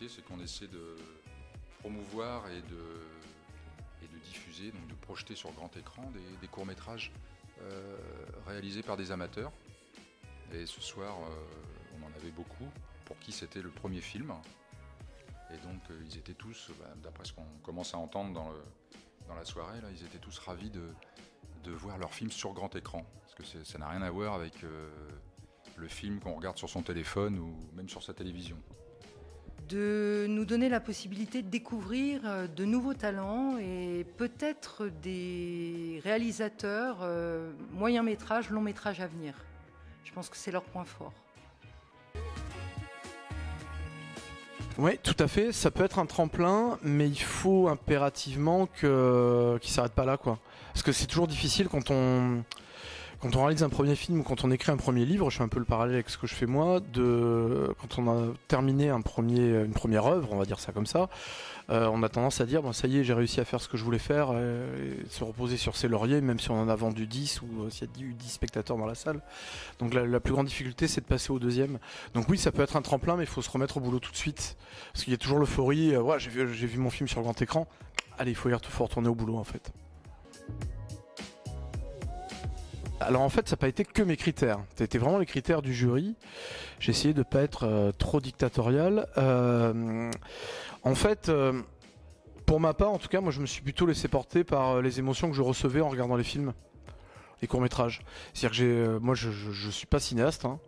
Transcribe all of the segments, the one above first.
particularité, c'est qu'on essaie de promouvoir et de diffuser, donc de projeter sur grand écran des courts-métrages réalisés par des amateurs. Et ce soir, on en avait beaucoup, pour qui c'était le premier film. Et donc ils étaient tous, d'après ce qu'on commence à entendre dans la soirée, là, ils étaient tous ravis de voir leur film sur grand écran. Parce que ça n'a rien à voir avec le film qu'on regarde sur son téléphone ou même sur sa télévision. De nous donner la possibilité de découvrir de nouveaux talents et peut-être des réalisateurs moyen métrage, long métrage à venir. Je pense que c'est leur point fort. Oui, tout à fait, ça peut être un tremplin, mais il faut impérativement qu'il ne s'arrête pas là, quoi. Parce que c'est toujours difficile quand on réalise un premier film ou quand on écrit un premier livre, je fais un peu le parallèle avec ce que je fais moi, quand on a terminé une première œuvre, on va dire ça comme ça, on a tendance à dire bon, ça y est, j'ai réussi à faire ce que je voulais faire, et se reposer sur ses lauriers, même si on en a vendu 10 ou s'il y a eu 10 spectateurs dans la salle. Donc la plus grande difficulté, c'est de passer au deuxième. Donc oui, ça peut être un tremplin, mais il faut se remettre au boulot tout de suite. Parce qu'il y a toujours l'euphorie, ouais, j'ai vu mon film sur le grand écran, allez, il faut retourner au boulot en fait. Alors en fait, ça n'a pas été que mes critères. Ça a été vraiment les critères du jury. J'ai essayé de ne pas être trop dictatorial. En fait, pour ma part, en tout cas, moi je me suis plutôt laissé porter par les émotions que je recevais en regardant les films, les courts-métrages. C'est-à-dire que moi je suis pas cinéaste, hein.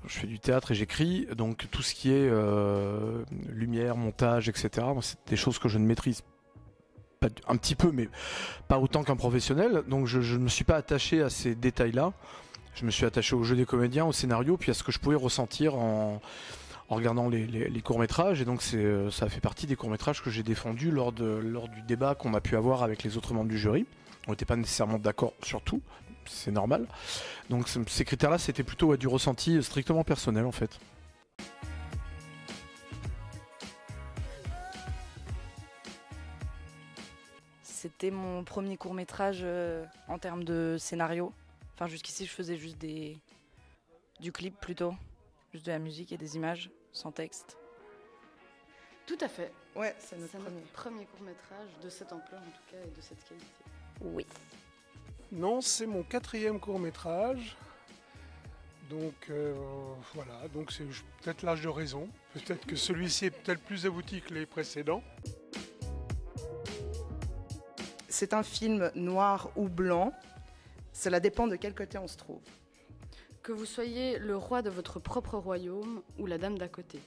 Je fais du théâtre et j'écris, donc tout ce qui est lumière, montage, etc., c'est des choses que je ne maîtrise pas, un petit peu, mais pas autant qu'un professionnel. Donc je ne me suis pas attaché à ces détails-là. Je me suis attaché au jeu des comédiens, au scénario, puis à ce que je pouvais ressentir en regardant les courts-métrages. Et donc ça fait partie des courts-métrages que j'ai défendus lors du débat qu'on a pu avoir avec les autres membres du jury. On n'était pas nécessairement d'accord sur tout, c'est normal. Donc ces critères-là, c'était plutôt du ressenti strictement personnel en fait. C'était mon premier court-métrage en termes de scénario. Enfin, jusqu'ici, je faisais juste du clip plutôt. Juste de la musique et des images, sans texte. Tout à fait. Ouais, c'est notre premier court-métrage de cette ampleur en tout cas et de cette qualité. Oui. Non, c'est mon 4e court-métrage. Donc voilà, donc c'est peut-être l'âge de raison. Peut-être que celui-ci est peut-être plus abouti que les précédents. C'est un film noir ou blanc. Cela dépend de quel côté on se trouve. Que vous soyez le roi de votre propre royaume ou la dame d'à côté.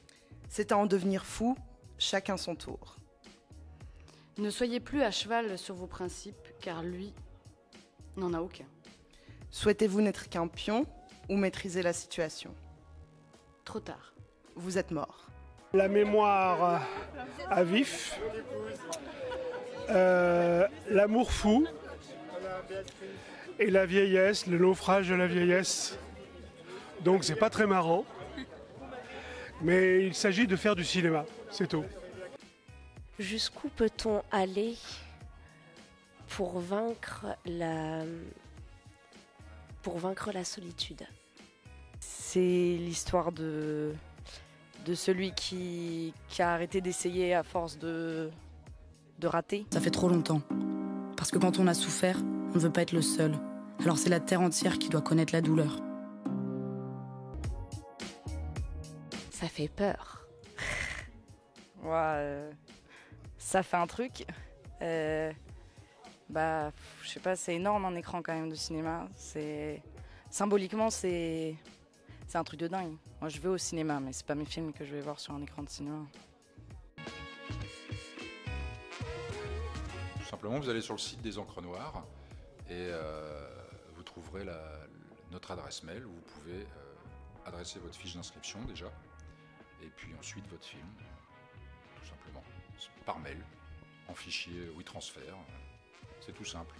C'est à en devenir fou, chacun son tour. Ne soyez plus à cheval sur vos principes, car lui n'en a aucun. Souhaitez-vous n'être qu'un pion ou maîtriser la situation? Trop tard. Vous êtes mort. La mémoire à vif. L'amour fou. Et la vieillesse, le naufrage de la vieillesse. Donc c'est pas très marrant. Mais il s'agit de faire du cinéma, c'est tout. Jusqu'où peut-on aller pour vaincre la solitude? C'est l'histoire de celui qui a arrêté d'essayer à force de rater. Ça fait trop longtemps. Parce que quand on a souffert, on ne veut pas être le seul. Alors c'est la terre entière qui doit connaître la douleur. Ça fait peur. Ouais, ça fait un truc. Je sais pas, c'est énorme un écran quand même de cinéma. Symboliquement, c'est un truc de dingue. Moi, je vais au cinéma, mais c'est pas mes films que je vais voir sur un écran de cinéma. Tout simplement, vous allez sur le site des Encres Noires et vous trouverez notre adresse mail où vous pouvez adresser votre fiche d'inscription déjà et puis ensuite votre film, tout simplement, par mail, en fichier WeTransfer. C'est tout simple.